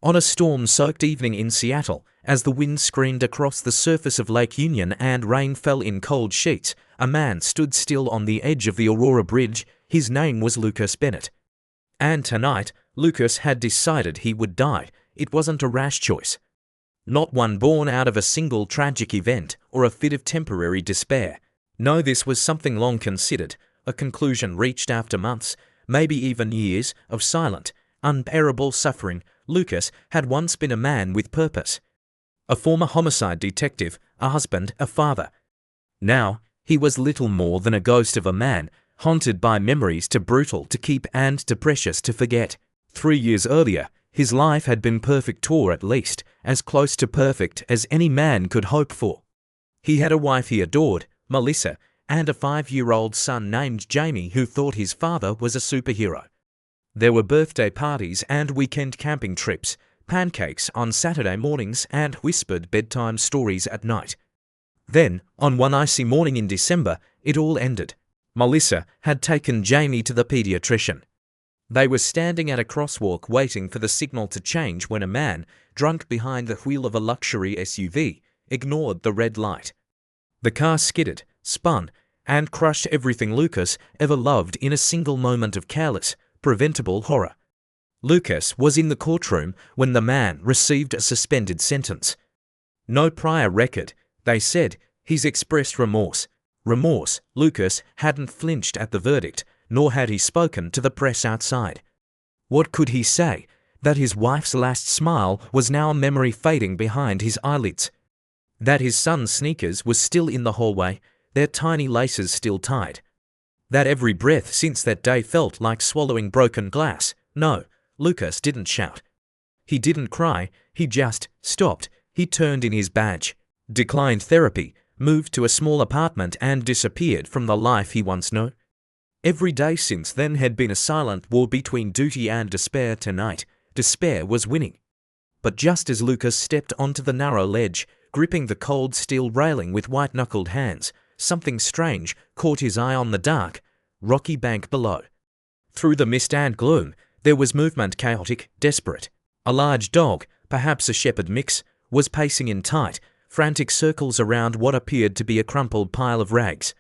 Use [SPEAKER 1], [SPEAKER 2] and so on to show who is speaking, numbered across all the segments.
[SPEAKER 1] On a storm-soaked evening in Seattle, as the wind screamed across the surface of Lake Union and rain fell in cold sheets, a man stood still on the edge of the Aurora Bridge. His name was Lucas Bennett. And tonight, Lucas had decided he would die. It wasn't a rash choice. Not one born out of a single tragic event or a fit of temporary despair. No, this was something long considered, a conclusion reached after months, maybe even years, of silent, unbearable suffering. Lucas had once been a man with purpose. A former homicide detective, a husband, a father. Now, he was little more than a ghost of a man, haunted by memories too brutal to keep and too precious to forget. 3 years earlier, his life had been perfect, or at least as close to perfect as any man could hope for. He had a wife he adored, Melissa, and a 5-year-old son named Jamie who thought his father was a superhero. There were birthday parties and weekend camping trips, pancakes on Saturday mornings and whispered bedtime stories at night. Then, on one icy morning in December, it all ended. Melissa had taken Jamie to the pediatrician. They were standing at a crosswalk waiting for the signal to change when a man, drunk behind the wheel of a luxury SUV, ignored the red light. The car skidded, spun, and crushed everything Lucas ever loved in a single moment of careless, preventable horror. Lucas was in the courtroom when the man received a suspended sentence. No prior record, they said. He's expressed remorse. Remorse. Lucas hadn't flinched at the verdict, nor had he spoken to the press outside. What could he say? That his wife's last smile was now a memory fading behind his eyelids. That his son's sneakers were still in the hallway, their tiny laces still tied. That every breath since that day felt like swallowing broken glass. No, Lucas didn't shout. He didn't cry, he just stopped. He turned in his badge, declined therapy, moved to a small apartment and disappeared from the life he once knew. Every day since then had been a silent war between duty and despair. Tonight, despair was winning. But just as Lucas stepped onto the narrow ledge, gripping the cold steel railing with white-knuckled hands, something strange caught his eye on the dark, rocky bank below. Through the mist and gloom, there was movement, chaotic, desperate. A large dog, perhaps a shepherd mix, was pacing in tight, frantic circles around what appeared to be a crumpled pile of rags.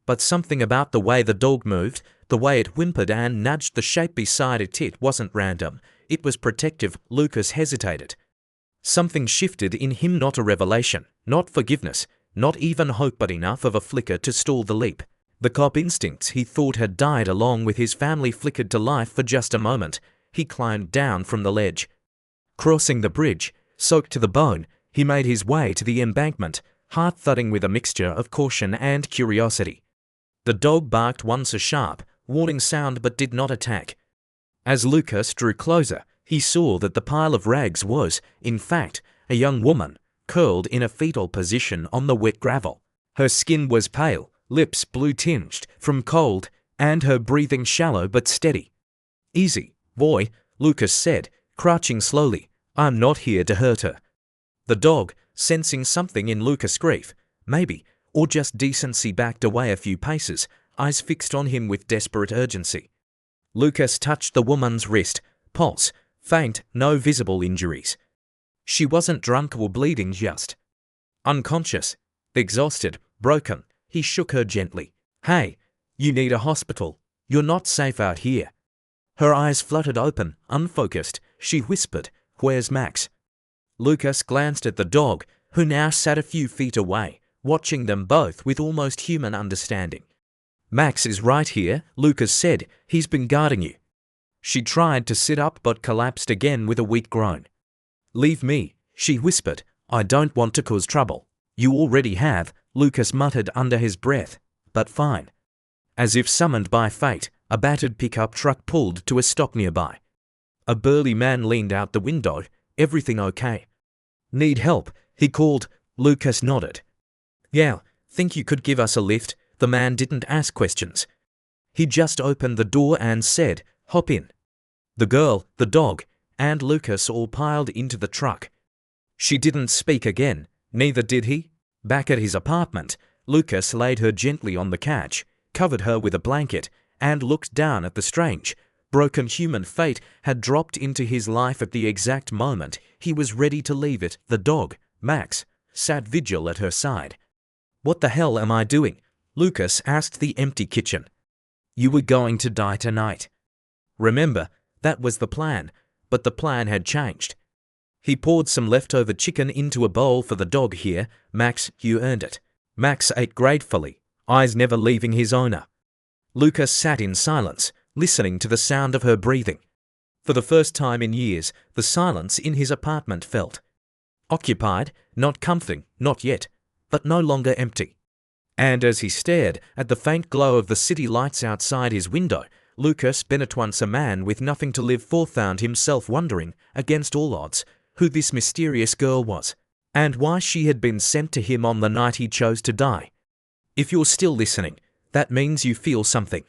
[SPEAKER 1] But something about the way the dog moved, the way it whimpered and nudged the shape beside it wasn't random. It was protective. Lucas hesitated. Something shifted in him, not a revelation, not forgiveness, not even hope, but enough of a flicker to stall the leap. The cop instincts he thought had died along with his family flickered to life for just a moment. He climbed down from the ledge. Crossing the bridge, soaked to the bone, he made his way to the embankment, heart thudding with a mixture of caution and curiosity. The dog barked once, a sharp, warning sound, but did not attack. As Lucas drew closer, he saw that the pile of rags was, in fact, a young woman, curled in a fetal position on the wet gravel. Her skin was pale, lips blue-tinged from cold, and her breathing shallow but steady. "Easy, boy," Lucas said, crouching slowly. "I'm not here to hurt her." The dog, sensing something in Lucas' grief, maybe, or just decency, backed away a few paces, eyes fixed on him with desperate urgency. Lucas touched the woman's wrist, pulse, faint, no visible injuries. She wasn't drunk or bleeding, just unconscious, exhausted, broken. He shook her gently. "Hey, you need a hospital. You're not safe out here." Her eyes fluttered open, unfocused. She whispered, "Where's Max?" Lucas glanced at the dog, who now sat a few feet away, watching them both with almost human understanding. "Max is right here," Lucas said. "He's been guarding you." She tried to sit up but collapsed again with a weak groan. "Leave me," she whispered. "I don't want to cause trouble." "You already have," Lucas muttered under his breath. "But fine." As if summoned by fate, a battered pickup truck pulled to a stop nearby. A burly man leaned out the window. "Everything okay?" "Need help?" he called. Lucas nodded. "Yeah, think you could give us a lift?" The man didn't ask questions. He just opened the door and said, "Hop in." The girl, the dog, and Lucas all piled into the truck. She didn't speak again, neither did he. Back at his apartment, Lucas laid her gently on the couch, covered her with a blanket, and looked down at the strange, Broken human fate had dropped into his life at the exact moment he was ready to leave it. The dog, Max, sat vigil at her side. "What the hell am I doing?" Lucas asked the empty kitchen. "You were going to die tonight. Remember, that was the plan, but the plan had changed." He poured some leftover chicken into a bowl for the dog. "Here, Max, you earned it." Max ate gratefully, eyes never leaving his owner. Lucas sat in silence, listening to the sound of her breathing. For the first time in years, the silence in his apartment felt occupied, not comforting, not yet, but no longer empty. And as he stared at the faint glow of the city lights outside his window, Lucas Bennett, once a man with nothing to live for, found himself wondering, against all odds, who this mysterious girl was, and why she had been sent to him on the night he chose to die. If you're still listening, that means you feel something.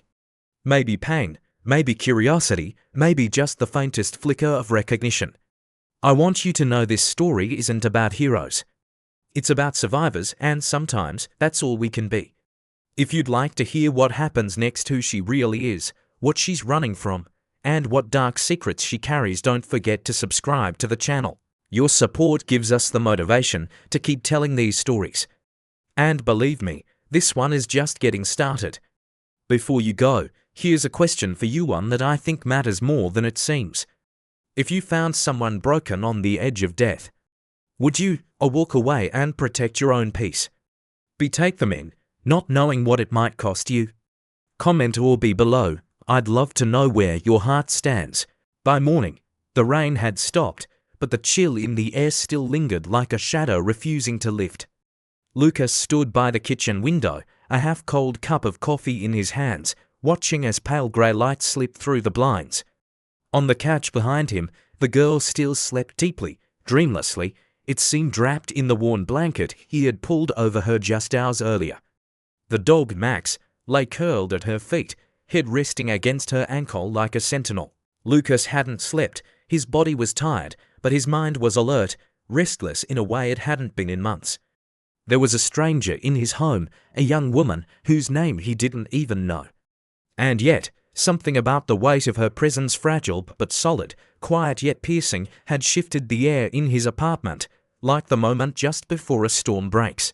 [SPEAKER 1] Maybe pain, maybe curiosity, maybe just the faintest flicker of recognition. I want you to know this story isn't about heroes. It's about survivors, and sometimes that's all we can be. If you'd like to hear what happens next, who she really is, what she's running from, and what dark secrets she carries, don't forget to subscribe to the channel. Your support gives us the motivation to keep telling these stories. And believe me, this one is just getting started. Before you go, here's a question for you, one that I think matters more than it seems. If you found someone broken on the edge of death, would you walk away and protect your own peace? Take them in, not knowing what it might cost you? Comment or be below. I'd love to know where your heart stands. By morning, the rain had stopped, but the chill in the air still lingered like a shadow refusing to lift. Lucas stood by the kitchen window, a half-cold cup of coffee in his hands, watching as pale grey light slipped through the blinds. On the couch behind him, the girl still slept deeply, dreamlessly. It seemed wrapped in the worn blanket he had pulled over her just hours earlier. The dog, Max, lay curled at her feet, head resting against her ankle like a sentinel. Lucas hadn't slept. His body was tired, but his mind was alert, restless in a way it hadn't been in months. There was a stranger in his home, a young woman whose name he didn't even know. And yet, something about the weight of her presence, fragile but solid, quiet yet piercing, had shifted the air in his apartment, like the moment just before a storm breaks.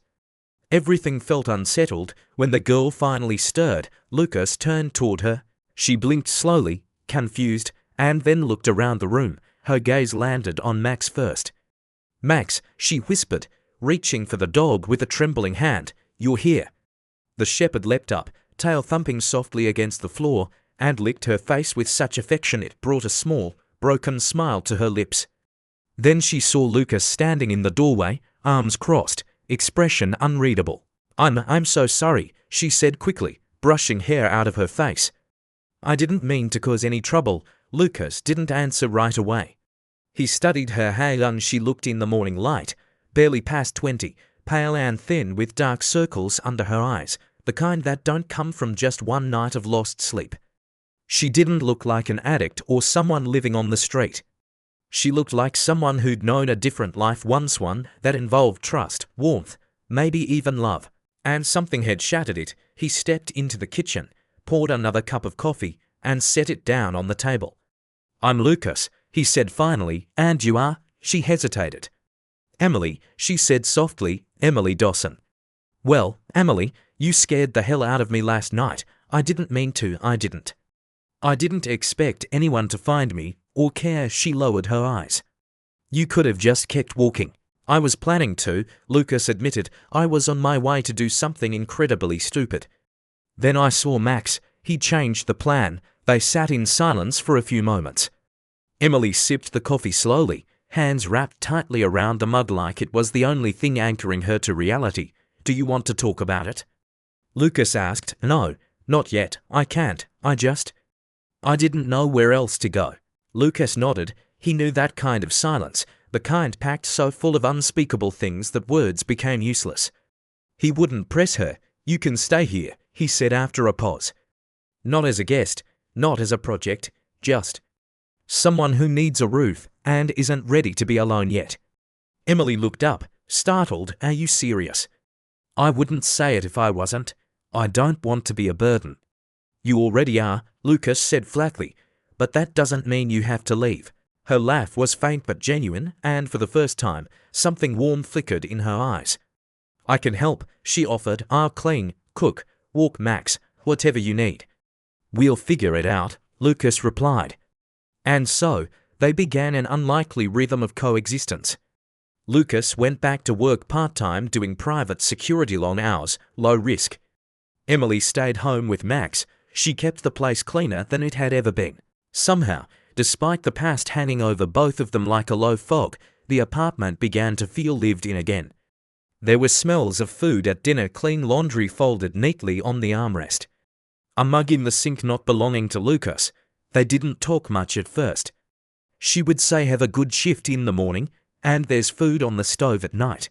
[SPEAKER 1] Everything felt unsettled. When the girl finally stirred, Lucas turned toward her. She blinked slowly, confused, and then looked around the room. Her gaze landed on Max first. "Max," she whispered, reaching for the dog with a trembling hand, "you're here." The shepherd leapt up, tail thumping softly against the floor, and licked her face with such affection it brought a small, broken smile to her lips. Then she saw Lucas standing in the doorway, arms crossed, expression unreadable. I'm so sorry," she said quickly, brushing hair out of her face. "I didn't mean to cause any trouble." Lucas didn't answer right away. He studied her hair, and she looked in the morning light, barely past 20, pale and thin with dark circles under her eyes, the kind that don't come from just one night of lost sleep. She didn't look like an addict or someone living on the street. She looked like someone who'd known a different life once, one that involved trust, warmth, maybe even love. And something had shattered it. He stepped into the kitchen, poured another cup of coffee, and set it down on the table. "I'm Lucas," he said finally. "And you are?" She hesitated. "Emily," she said softly, "Emily Dawson." "Well, Emily, you scared the hell out of me last night. I didn't mean to, I didn't expect anyone to find me or care." She lowered her eyes. "You could have just kept walking." "I was planning to," Lucas admitted. "I was on my way to do something incredibly stupid. Then I saw Max. He changed the plan." They sat in silence for a few moments. Emily sipped the coffee slowly, hands wrapped tightly around the mug like it was the only thing anchoring her to reality. "Do you want to talk about it?" Lucas asked. "No, not yet. I can't. I didn't know where else to go." Lucas nodded. He knew that kind of silence, the kind packed so full of unspeakable things that words became useless. He wouldn't press her. "You can stay here," he said after a pause. "Not as a guest, not as a project, just someone who needs a roof and isn't ready to be alone yet." Emily looked up, startled. "Are you serious?" "I wouldn't say it if I wasn't. I don't want to be a burden." "You already are," Lucas said flatly, but that doesn't mean you have to leave. Her laugh was faint but genuine, and for the first time, something warm flickered in her eyes. I can help, she offered. I'll clean, cook, walk Max, whatever you need. We'll figure it out, Lucas replied. And so, they began an unlikely rhythm of coexistence. Lucas went back to work part-time doing private security long hours, low risk. Emily stayed home with Max. She kept the place cleaner than it had ever been. Somehow, despite the past hanging over both of them like a low fog, the apartment began to feel lived in again. There were smells of food at dinner, clean laundry folded neatly on the armrest. A mug in the sink not belonging to Lucas. They didn't talk much at first. She would say have a good shift in the morning, and there's food on the stove at night.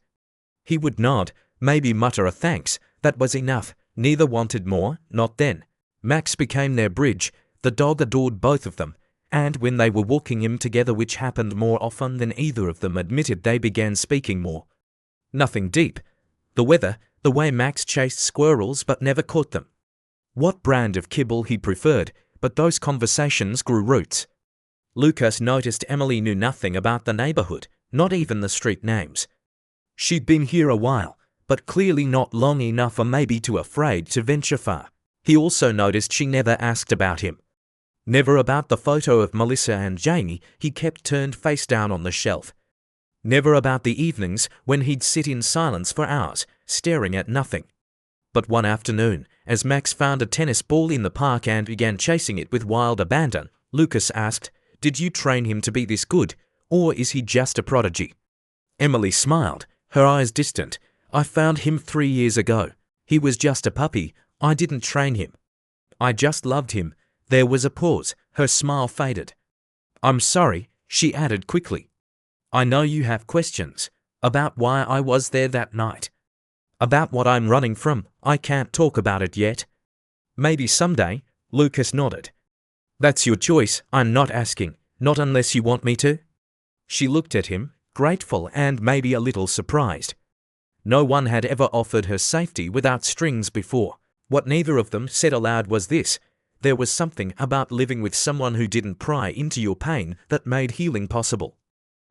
[SPEAKER 1] He would nod, maybe mutter a thanks. That was enough. Neither wanted more, not then. Max became their bridge. The dog adored both of them, and when they were walking him together, which happened more often than either of them admitted, they began speaking more. Nothing deep. The weather, the way Max chased squirrels but never caught them. What brand of kibble he preferred, but those conversations grew roots. Lucas noticed Emily knew nothing about the neighborhood, not even the street names. She'd been here a while, but clearly not long enough, or maybe too afraid to venture far. He also noticed she never asked about him. Never about the photo of Melissa and Jamie he kept turned face down on the shelf. Never about the evenings when he'd sit in silence for hours, staring at nothing. But one afternoon, as Max found a tennis ball in the park and began chasing it with wild abandon, Lucas asked, "Did you train him to be this good, or is he just a prodigy?" Emily smiled, her eyes distant. "I found him 3 years ago. He was just a puppy. I didn't train him. I just loved him." There was a pause. Her smile faded. "I'm sorry," she added quickly. "I know you have questions. About why I was there that night. About what I'm running from. I can't talk about it yet." "Maybe someday," Lucas nodded. "That's your choice. I'm not asking. Not unless you want me to." She looked at him, grateful and maybe a little surprised. No one had ever offered her safety without strings before. What neither of them said aloud was this: there was something about living with someone who didn't pry into your pain that made healing possible.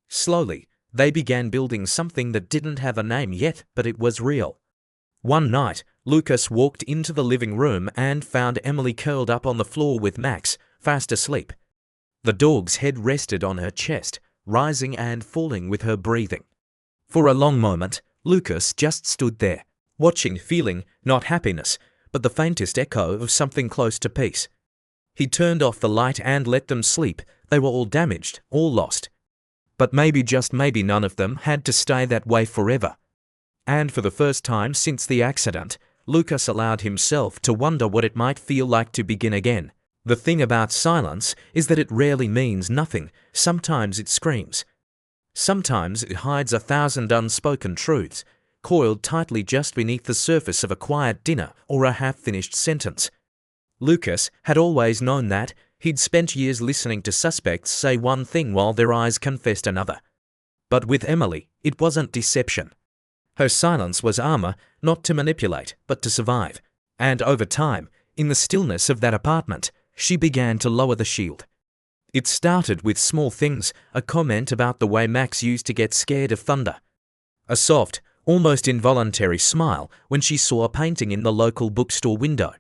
[SPEAKER 1] Slowly, they began building something that didn't have a name yet, but it was real. One night, Lucas walked into the living room and found Emily curled up on the floor with Max, fast asleep. The dog's head rested on her chest, rising and falling with her breathing. For a long moment, Lucas just stood there, watching, feeling not happiness, but the faintest echo of something close to peace. He turned off the light and let them sleep. They were all damaged, all lost. But maybe, just maybe, none of them had to stay that way forever. And for the first time since the accident, Lucas allowed himself to wonder what it might feel like to begin again. The thing about silence is that it rarely means nothing. Sometimes it screams. Sometimes it hides 1,000 unspoken truths, coiled tightly just beneath the surface of a quiet dinner or a half-finished sentence. Lucas had always known that. He'd spent years listening to suspects say one thing while their eyes confessed another. But with Emily, it wasn't deception. Her silence was armor, not to manipulate, but to survive. And over time, in the stillness of that apartment, she began to lower the shield. It started with small things, a comment about the way Max used to get scared of thunder. A soft, almost involuntary smile when she saw a painting in the local bookstore window.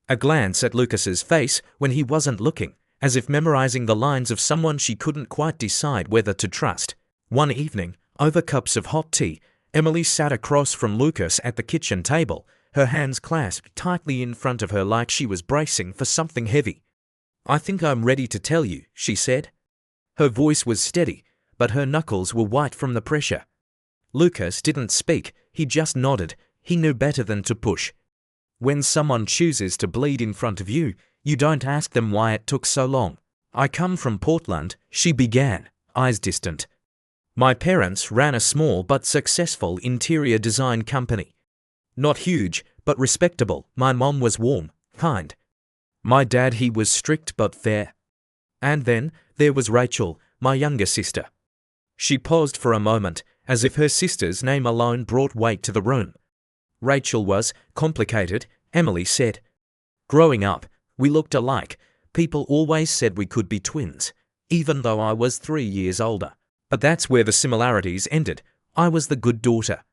[SPEAKER 1] A glance at Lucas's face when he wasn't looking, as if memorizing the lines of someone she couldn't quite decide whether to trust. One evening, over cups of hot tea, Emily sat across from Lucas at the kitchen table, her hands clasped tightly in front of her like she was bracing for something heavy. "I think I'm ready to tell you," she said. Her voice was steady, but her knuckles were white from the pressure. Lucas didn't speak, he just nodded. He knew better than to push. When someone chooses to bleed in front of you, you don't ask them why it took so long. "I come from Portland," she began, eyes distant. "My parents ran a small but successful interior design company. Not huge, but respectable. My mom was warm, kind. My dad, he was strict but fair. And then there was Rachel, my younger sister." She paused for a moment, as if her sister's name alone brought weight to the room. "Rachel was complicated," Emily said. "Growing up, we looked alike, People always said we could be twins, even though I was 3 years older. But that's where the similarities ended. I was the good daughter.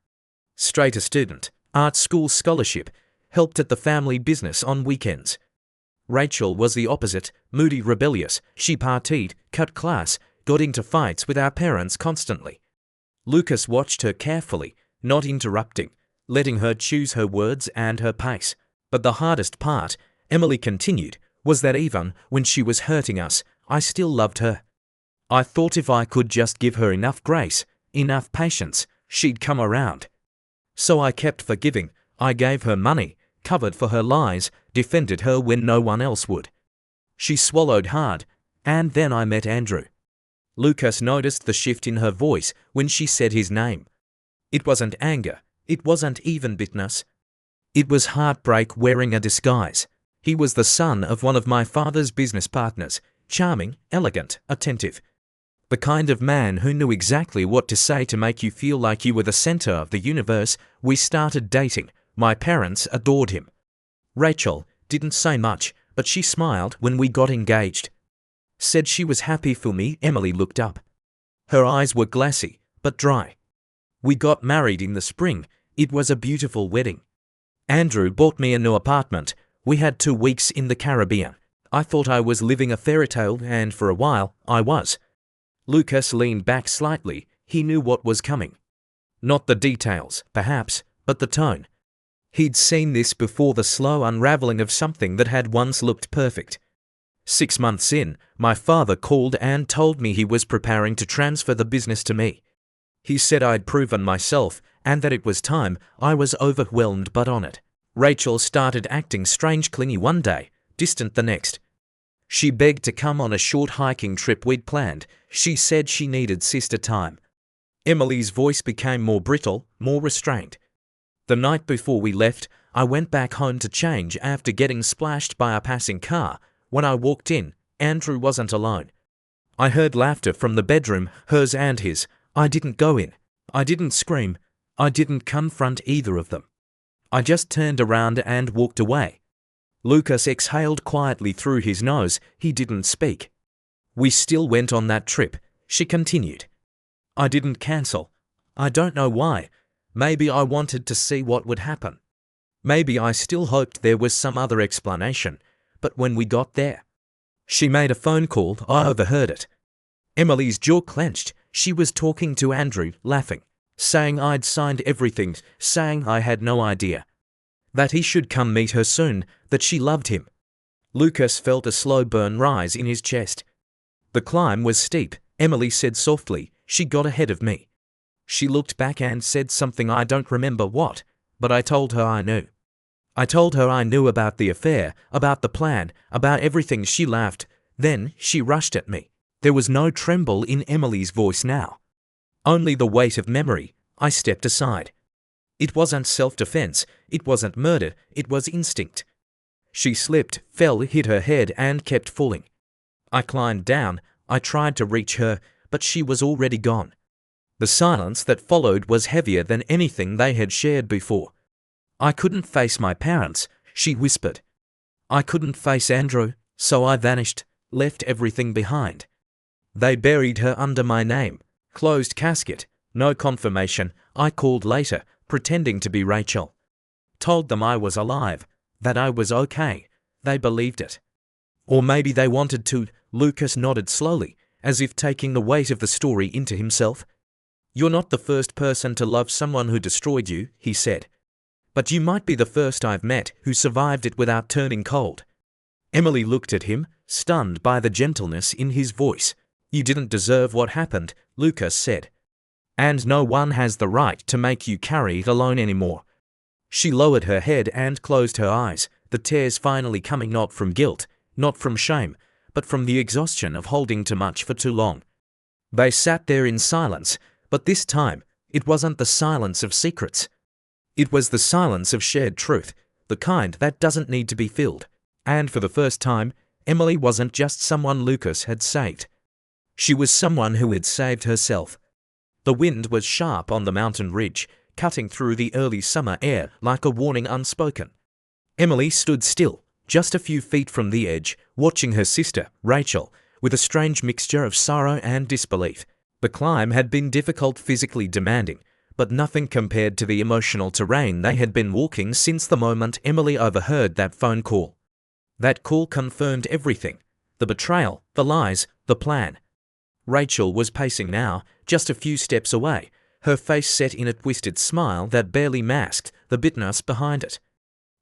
[SPEAKER 1] Straight A student, art school scholarship, helped at the family business on weekends. Rachel was the opposite, moody, rebellious. She partied, cut class, got into fights with our parents constantly. Lucas watched her carefully, not interrupting, letting her choose her words and her pace. But the hardest part, Emily continued, was that even when she was hurting us, I still loved her. I thought if I could just give her enough grace, enough patience, she'd come around. So I kept forgiving. I gave her money, covered for her lies, defended her when no one else would. She swallowed hard, and then I met Andrew. Lucas noticed the shift in her voice when she said his name. It wasn't anger, it wasn't even bitterness. It was heartbreak wearing a disguise. He was the son of one of my father's business partners, charming, elegant, attentive. The kind of man who knew exactly what to say to make you feel like you were the center of the universe. We started dating. My parents adored him. Rachel didn't say much, but she smiled when we got engaged. Said she was happy for me. Emily looked up. Her eyes were glassy, but dry. We got married in the spring. It was a beautiful wedding. Andrew bought me a new apartment. We had 2 weeks in the Caribbean. I thought I was living a fairy tale, and for a while, I was. Lucas leaned back slightly. He knew what was coming. Not the details, perhaps, but the tone. He'd seen this before, the slow unraveling of something that had once looked perfect. 6 months in, my father called and told me he was preparing to transfer the business to me. He said I'd proven myself, and that it was time. I was overwhelmed but on it. Rachel started acting strange, clingy one day, distant the next. She begged to come on a short hiking trip we'd planned. She said she needed sister time. Emily's voice became more brittle, more restrained. The night before we left, I went back home to change after getting splashed by a passing car. When I walked in, Andrew wasn't alone. I heard laughter from the bedroom, hers and his. I didn't go in. I didn't scream. I didn't confront either of them. I just turned around and walked away. Lucas exhaled quietly through his nose. He didn't speak. We still went on that trip, she continued. I didn't cancel. I don't know why. Maybe I wanted to see what would happen. Maybe I still hoped there was some other explanation. But when we got there, she made a phone call. I overheard it. Emily's jaw clenched. She was talking to Andrew, laughing, saying I'd signed everything, saying I had no idea, that he should come meet her soon, that she loved him. Lucas felt a slow burn rise in his chest. The climb was steep, Emily said softly. She got ahead of me. She looked back and said something, I don't remember what, but I told her I knew. I told her I knew about the affair, about the plan, about everything. She laughed. Then she rushed at me. There was no tremble in Emily's voice now. Only the weight of memory. I stepped aside. It wasn't self-defense. It wasn't murder. It was instinct. She slipped, fell, hit her head, and kept falling. I climbed down. I tried to reach her, but she was already gone. The silence that followed was heavier than anything they had shared before. I couldn't face my parents, she whispered. I couldn't face Andrew, so I vanished, left everything behind. They buried her under my name. Closed casket, no confirmation. I called later, pretending to be Rachel. Told them I was alive, that I was okay. They believed it. Or maybe they wanted to. Lucas nodded slowly, as if taking the weight of the story into himself. You're not the first person to love someone who destroyed you, he said. But you might be the first I've met who survived it without turning cold. Emily looked at him, stunned by the gentleness in his voice. You didn't deserve what happened, Lucas said. And no one has the right to make you carry it alone anymore. She lowered her head and closed her eyes, the tears finally coming not from guilt, not from shame, but from the exhaustion of holding too much for too long. They sat there in silence, but this time, it wasn't the silence of secrets. It was the silence of shared truth, the kind that doesn't need to be filled. And for the first time, Emily wasn't just someone Lucas had saved. She was someone who had saved herself. The wind was sharp on the mountain ridge, cutting through the early summer air like a warning unspoken. Emily stood still, just a few feet from the edge, watching her sister, Rachel, with a strange mixture of sorrow and disbelief. The climb had been difficult, physically demanding, but nothing compared to the emotional terrain they had been walking since the moment Emily overheard that phone call. That call confirmed everything: the betrayal, the lies, the plan. Rachel was pacing now, just a few steps away, her face set in a twisted smile that barely masked the bitterness behind it.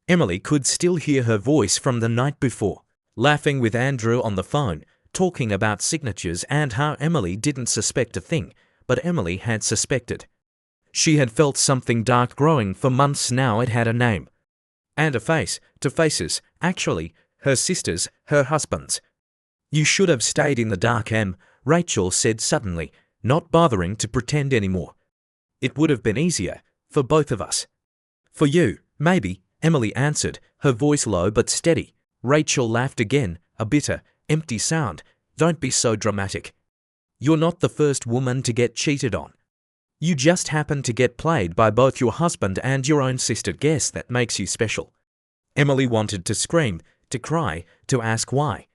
[SPEAKER 1] Emily could still hear her voice from the night before, laughing with Andrew on the phone, talking about signatures and how Emily didn't suspect a thing, but Emily had suspected. She had felt something dark growing for months now. It had a name. And a face, to faces, actually, her sister's, her husband's. "You should have stayed in the dark, Em," Rachel said suddenly, not bothering to pretend anymore. "It would have been easier, for both of us." "For you, maybe," Emily answered, her voice low but steady. Rachel laughed again, a bitter, empty sound. "Don't be so dramatic. You're not the first woman to get cheated on. You just happen to get played by both your husband and your own sister. Guess that makes you special." Emily wanted to scream, to cry, to ask why.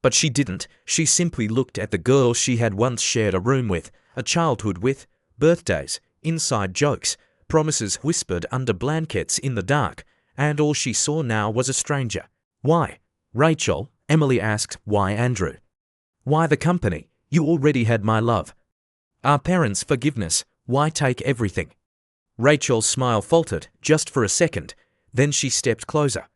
[SPEAKER 1] But she didn't. She simply looked at the girl she had once shared a room with, a childhood with, birthdays, inside jokes, promises whispered under blankets in the dark, and all she saw now was a stranger. "Why, Rachel?" Emily asked. "Why Andrew? Why the company? You already had my love. Our parents' forgiveness. Why take everything?" Rachel's smile faltered, just for a second, then she stepped closer.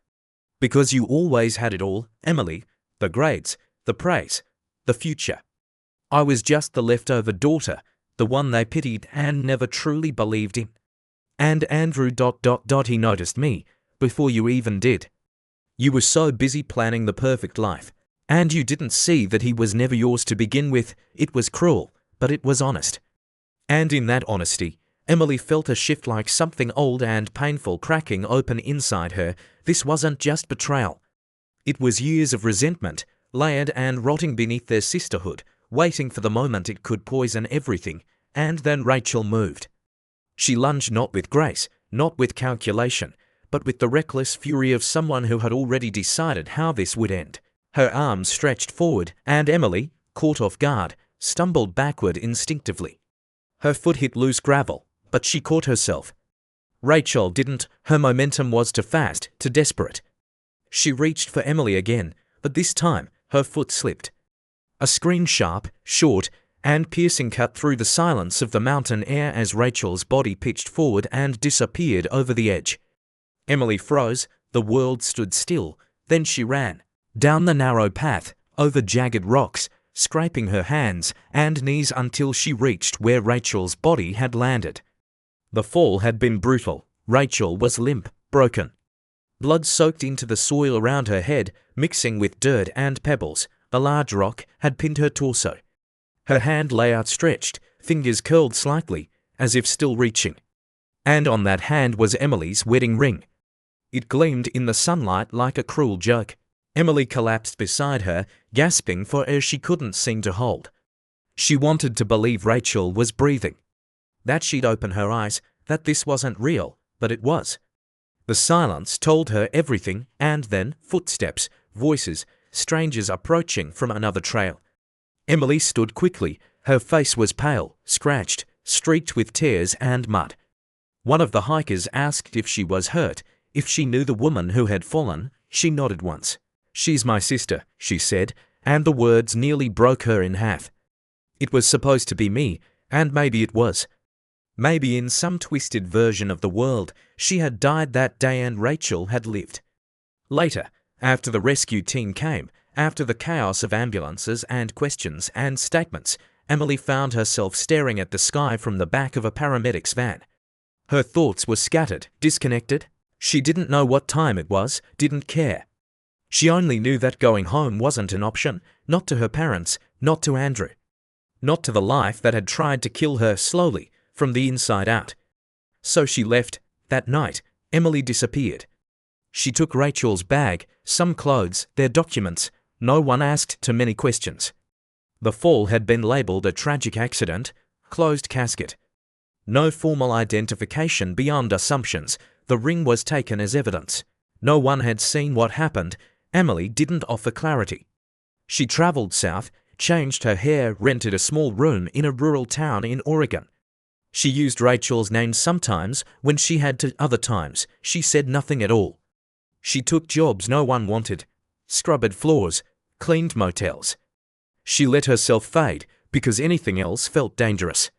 [SPEAKER 1] "Because you always had it all, Emily. The grades, the praise, the future. I was just the leftover daughter, the one they pitied and never truly believed in. And Andrew ... he noticed me, before you even did. You were so busy planning the perfect life, and you didn't see that he was never yours to begin with. It was cruel, but it was honest." And in that honesty, Emily felt a shift, like something old and painful cracking open inside her. This wasn't just betrayal. It was years of resentment, layered and rotting beneath their sisterhood, waiting for the moment it could poison everything. And then Rachel moved. She lunged, not with grace, not with calculation, but with the reckless fury of someone who had already decided how this would end. Her arms stretched forward, and Emily, caught off guard, stumbled backward instinctively. Her foot hit loose gravel, but she caught herself. Rachel didn't. Her momentum was too fast, too desperate. She reached for Emily again, but this time her foot slipped. A scream, sharp, short, and piercing, cut through the silence of the mountain air as Rachel's body pitched forward and disappeared over the edge. Emily froze, the world stood still, then she ran. Down the narrow path, over jagged rocks, scraping her hands and knees until she reached where Rachel's body had landed. The fall had been brutal. Rachel was limp, broken. Blood soaked into the soil around her head, mixing with dirt and pebbles. A large rock had pinned her torso. Her hand lay outstretched, fingers curled slightly, as if still reaching. And on that hand was Emily's wedding ring. It gleamed in the sunlight like a cruel joke. Emily collapsed beside her, gasping for air she couldn't seem to hold. She wanted to believe Rachel was breathing, that she'd open her eyes, that this wasn't real, but it was. The silence told her everything, and then footsteps, voices, strangers approaching from another trail. Emily stood quickly. Her face was pale, scratched, streaked with tears and mud. One of the hikers asked if she was hurt, if she knew the woman who had fallen. She nodded once. "She's my sister," she said, and the words nearly broke her in half. It was supposed to be me, and maybe it was. Maybe in some twisted version of the world, she had died that day and Rachel had lived. Later, after the rescue team came, after the chaos of ambulances and questions and statements, Emily found herself staring at the sky from the back of a paramedic's van. Her thoughts were scattered, disconnected. She didn't know what time it was, didn't care. She only knew that going home wasn't an option, not to her parents, not to Andrew. Not to the life that had tried to kill her slowly, from the inside out. So she left. That night, Emily disappeared. She took Rachel's bag, some clothes, their documents. No one asked too many questions. The fall had been labelled a tragic accident, closed casket. No formal identification beyond assumptions. The ring was taken as evidence. No one had seen what happened. Emily didn't offer clarity. She traveled south, changed her hair, rented a small room in a rural town in Oregon. She used Rachel's name sometimes when she had to, other times she said nothing at all. She took jobs no one wanted, scrubbed floors, cleaned motels. She let herself fade because anything else felt dangerous.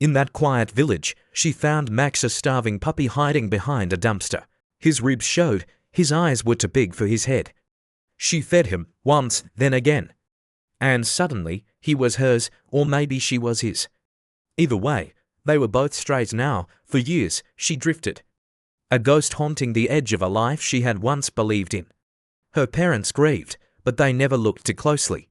[SPEAKER 1] In that quiet village, she found Max, a starving puppy, hiding behind a dumpster. His ribs showed, his eyes were too big for his head. She fed him once, then again. And suddenly, he was hers, or maybe she was his. Either way, they were both straight now. For years, she drifted, a ghost haunting the edge of a life she had once believed in. Her parents grieved, but they never looked too closely.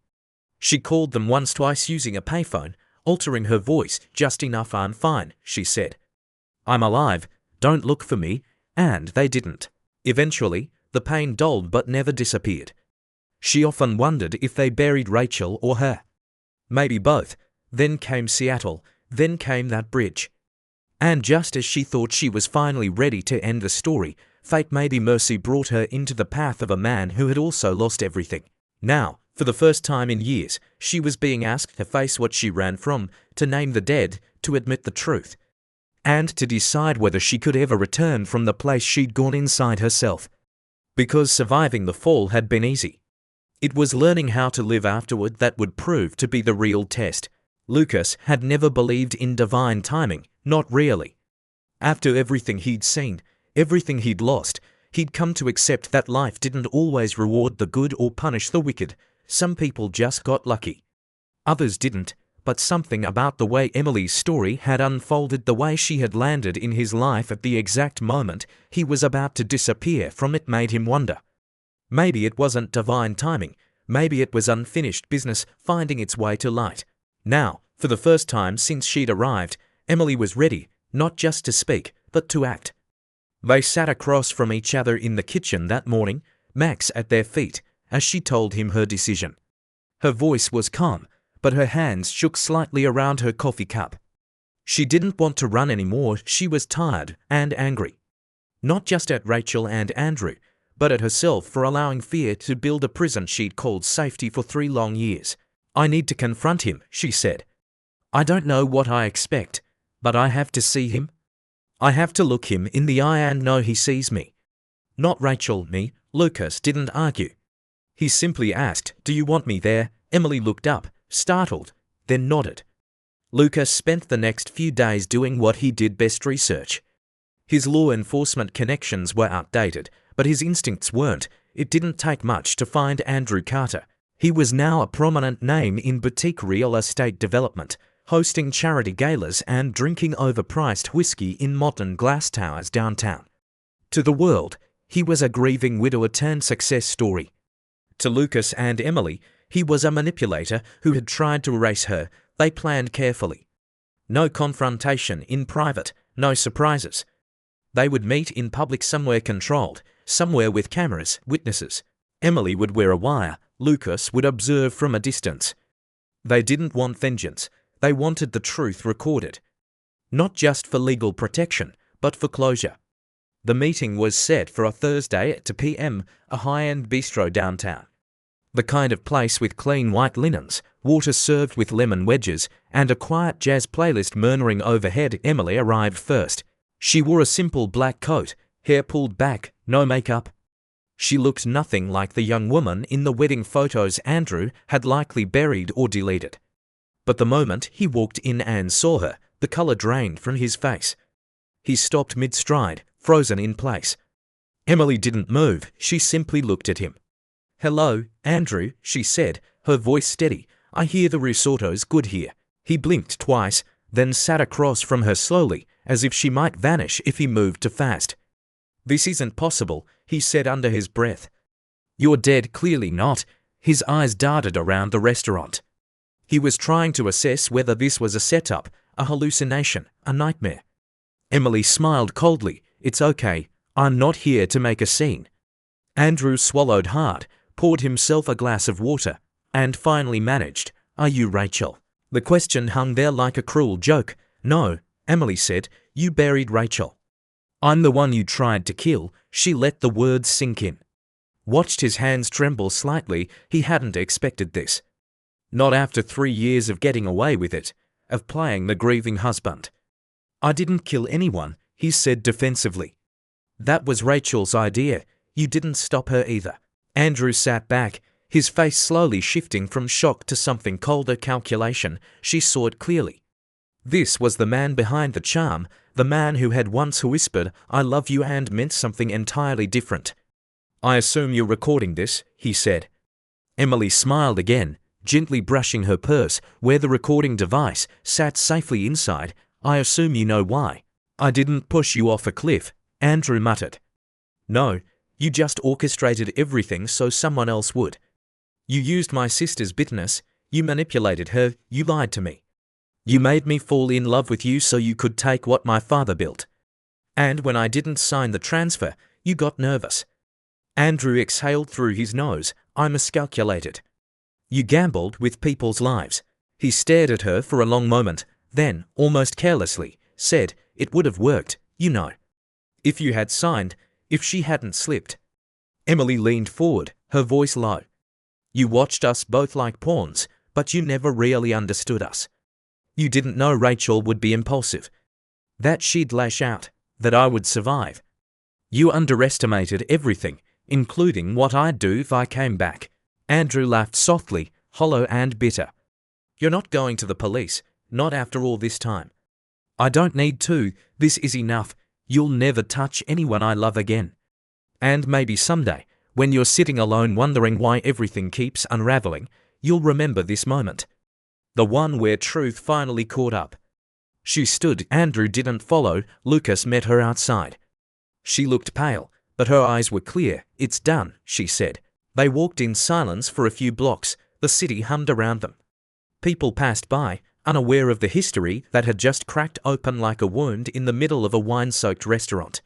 [SPEAKER 1] She called them once, twice, using a payphone, altering her voice just enough. "I'm fine," she said. "I'm alive, don't look for me," and they didn't. Eventually, the pain dulled but never disappeared. She often wondered if they buried Rachel or her. Maybe both. Then came Seattle, then came that bridge. And just as she thought she was finally ready to end the story, fate, maybe mercy, brought her into the path of a man who had also lost everything. Now, for the first time in years, she was being asked to face what she ran from, to name the dead, to admit the truth, and to decide whether she could ever return from the place she'd gone inside herself. Because surviving the fall had been easy. It was learning how to live afterward that would prove to be the real test. Lucas had never believed in divine timing, not really. After everything he'd seen, everything he'd lost, he'd come to accept that life didn't always reward the good or punish the wicked. Some people just got lucky. Others didn't, but something about the way Emily's story had unfolded, the way she had landed in his life at the exact moment he was about to disappear from it, made him wonder. Maybe it wasn't divine timing, maybe it was unfinished business finding its way to light. Now, for the first time since she'd arrived, Emily was ready, not just to speak, but to act. They sat across from each other in the kitchen that morning, Max at their feet, as she told him her decision. Her voice was calm, but her hands shook slightly around her coffee cup. She didn't want to run anymore. She was tired and angry. Not just at Rachel and Andrew, but at herself for allowing fear to build a prison she'd called safety for 3 long years. "I need to confront him," she said. "I don't know what I expect, but I have to see him. I have to look him in the eye and know he sees me." Not Rachel, me. Lucas didn't argue. He simply asked, "Do you want me there?" Emily looked up, startled, then nodded. Lucas spent the next few days doing what he did best: research. His law enforcement connections were outdated, but his instincts weren't. It didn't take much to find Andrew Carter. He was now a prominent name in boutique real estate development, hosting charity galas and drinking overpriced whiskey in modern glass towers downtown. To the world, he was a grieving widower turned success story. To Lucas and Emily, he was a manipulator who had tried to erase her. They planned carefully. No confrontation in private, no surprises. They would meet in public, somewhere controlled, somewhere with cameras, witnesses. Emily would wear a wire, Lucas would observe from a distance. They didn't want vengeance, they wanted the truth recorded. Not just for legal protection, but for closure. The meeting was set for a Thursday at 2 p.m, a high-end bistro downtown. The kind of place with clean white linens, water served with lemon wedges, and a quiet jazz playlist murmuring overhead. Emily arrived first. She wore a simple black coat, hair pulled back, no makeup. She looked nothing like the young woman in the wedding photos Andrew had likely buried or deleted. But the moment he walked in and saw her, the color drained from his face. He stopped mid-stride, frozen in place. Emily didn't move, she simply looked at him. "Hello, Andrew," she said, her voice steady. "I hear the risotto's good here." He blinked twice, then sat across from her slowly, as if she might vanish if he moved too fast. "This isn't possible," he said under his breath. "You're dead." "Clearly not." His eyes darted around the restaurant. He was trying to assess whether this was a setup, a hallucination, a nightmare. Emily smiled coldly. "It's okay. I'm not here to make a scene." Andrew swallowed hard, poured himself a glass of water, and finally managed, "Are you Rachel?" The question hung there like a cruel joke. "No," Emily said, "you buried Rachel. I'm the one you tried to kill." She let the words sink in. Watched his hands tremble slightly. He hadn't expected this. Not after 3 years of getting away with it, of playing the grieving husband. "I didn't kill anyone," he said defensively. "That was Rachel's idea. You didn't stop her either." Andrew sat back, his face slowly shifting from shock to something colder calculation. She saw it clearly. This was the man behind the charm, the man who had once whispered, "I love you," and meant something entirely different. "I assume you're recording this," he said. Emily smiled again, gently brushing her purse, where the recording device sat safely inside. "I assume you know why." "I didn't push you off a cliff," Andrew muttered. "No, you just orchestrated everything so someone else would. You used my sister's bitterness, you manipulated her, you lied to me. You made me fall in love with you so you could take what my father built. And when I didn't sign the transfer, you got nervous." Andrew exhaled through his nose. "I miscalculated. You gambled with people's lives." He stared at her for a long moment, then, almost carelessly, said, "It would have worked, you know. If you had signed, if she hadn't slipped." Emily leaned forward, her voice low. "You watched us both like pawns, but you never really understood us. You didn't know Rachel would be impulsive, that she'd lash out, that I would survive. You underestimated everything, including what I'd do if I came back." Andrew laughed softly, hollow and bitter. "You're not going to the police, not after all this time." "I don't need to. This is enough. You'll never touch anyone I love again. And maybe someday, when you're sitting alone wondering why everything keeps unraveling, you'll remember this moment. The one where truth finally caught up." She stood. Andrew didn't follow. Lucas met her outside. She looked pale, but her eyes were clear. "It's done," she said. They walked in silence for a few blocks. The city hummed around them. People passed by, unaware of the history that had just cracked open like a wound in the middle of a wine-soaked restaurant.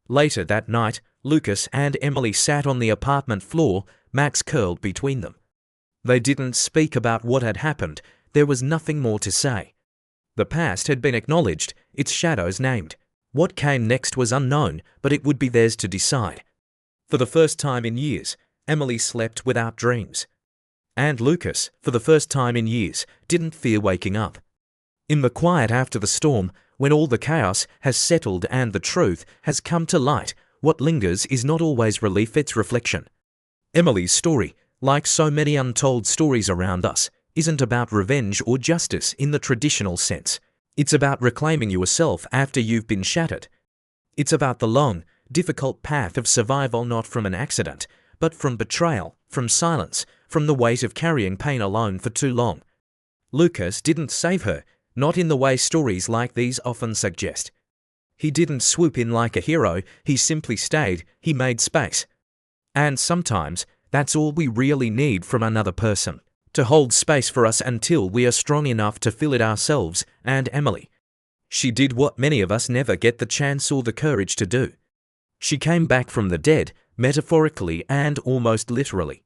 [SPEAKER 1] Later that night, Lucas and Emily sat on the apartment floor, Max curled between them. They didn't speak about what had happened. There was nothing more to say. The past had been acknowledged, its shadows named. What came next was unknown, but it would be theirs to decide. For the first time in years, Emily slept without dreams. And Lucas, for the first time in years, didn't fear waking up. In the quiet after the storm, when all the chaos has settled and the truth has come to light, what lingers is not always relief, it's reflection. Emily's story, like so many untold stories around us, isn't about revenge or justice in the traditional sense. It's about reclaiming yourself after you've been shattered. It's about the long, difficult path of survival, not from an accident, but from betrayal, from silence, from the weight of carrying pain alone for too long. Lucas didn't save her, not in the way stories like these often suggest. He didn't swoop in like a hero, he simply stayed, he made space. And sometimes, that's all we really need from another person, to hold space for us until we are strong enough to fill it ourselves. And Emily, she did what many of us never get the chance or the courage to do. She came back from the dead, metaphorically and almost literally.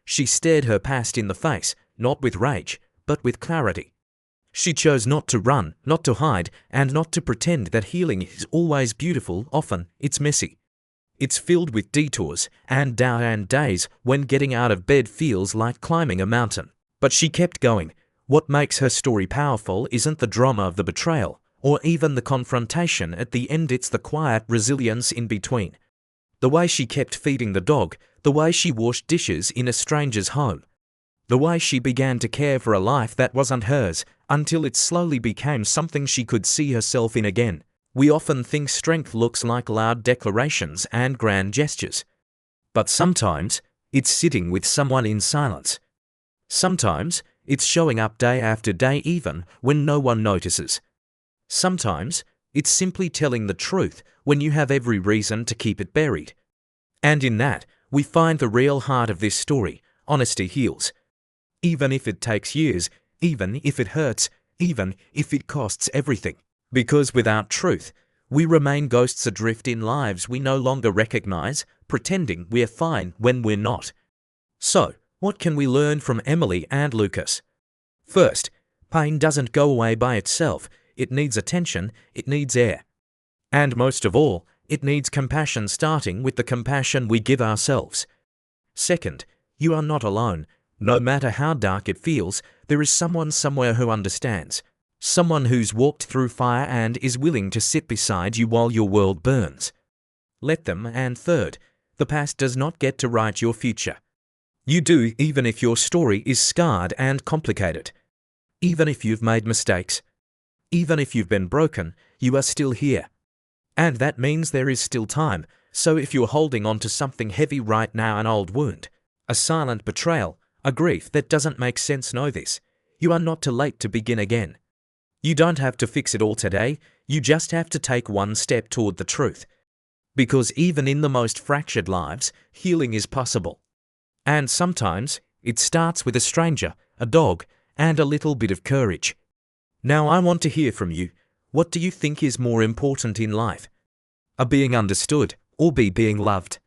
[SPEAKER 1] She stared her past in the face, not with rage, but with clarity. She chose not to run, not to hide, and not to pretend that healing is always beautiful. Often, it's messy. It's filled with detours and doubt and days when getting out of bed feels like climbing a mountain. But she kept going. What makes her story powerful isn't the drama of the betrayal, or even the confrontation at the end, it's the quiet resilience in between. The way she kept feeding the dog, the way she washed dishes in a stranger's home, the way she began to care for a life that wasn't hers, until it slowly became something she could see herself in again. We often think strength looks like loud declarations and grand gestures. But sometimes, it's sitting with someone in silence. Sometimes, it's showing up day after day even when no one notices. Sometimes, it's simply telling the truth when you have every reason to keep it buried. And in that, we find the real heart of this story. Honesty heals. Even if it takes years, even if it hurts, even if it costs everything. Because without truth, we remain ghosts adrift in lives we no longer recognize, pretending we're fine when we're not. So, what can we learn from Emily and Lucas? First, pain doesn't go away by itself. It needs attention, it needs air. And most of all, It needs compassion, starting with the compassion we give ourselves. Second, you are not alone. No matter how dark it feels, there is someone somewhere who understands. Someone who's walked through fire and is willing to sit beside you while your world burns. Let them. And third, the past does not get to write your future. You do, even if your story is scarred and complicated. Even if you've made mistakes. Even if you've been broken, you are still here. And that means there is still time. So if you're holding on to something heavy right now, an old wound, a silent betrayal, a grief that doesn't make sense, know this: you are not too late to begin again. You don't have to fix it all today, you just have to take one step toward the truth. Because even in the most fractured lives, healing is possible. And sometimes, it starts with a stranger, a dog, and a little bit of courage. Now I want to hear from you. What do you think is more important in life? A being understood, or being loved?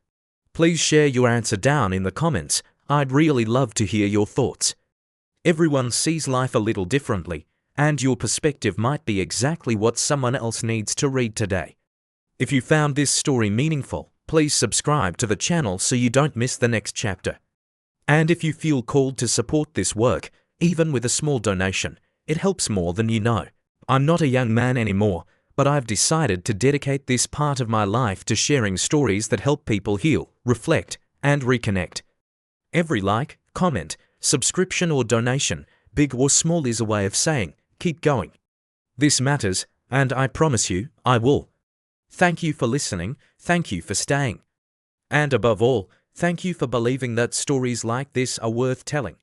[SPEAKER 1] Please share your answer down in the comments. I'd really love to hear your thoughts. Everyone sees life a little differently, and your perspective might be exactly what someone else needs to read today. If you found this story meaningful, please subscribe to the channel so you don't miss the next chapter. And if you feel called to support this work, even with a small donation, it helps more than you know. I'm not a young man anymore, but I've decided to dedicate this part of my life to sharing stories that help people heal, reflect, and reconnect. Every like, comment, subscription or donation, big or small, is a way of saying, keep going. This matters, and I promise you, I will. Thank you for listening, thank you for staying. And above all, thank you for believing that stories like this are worth telling.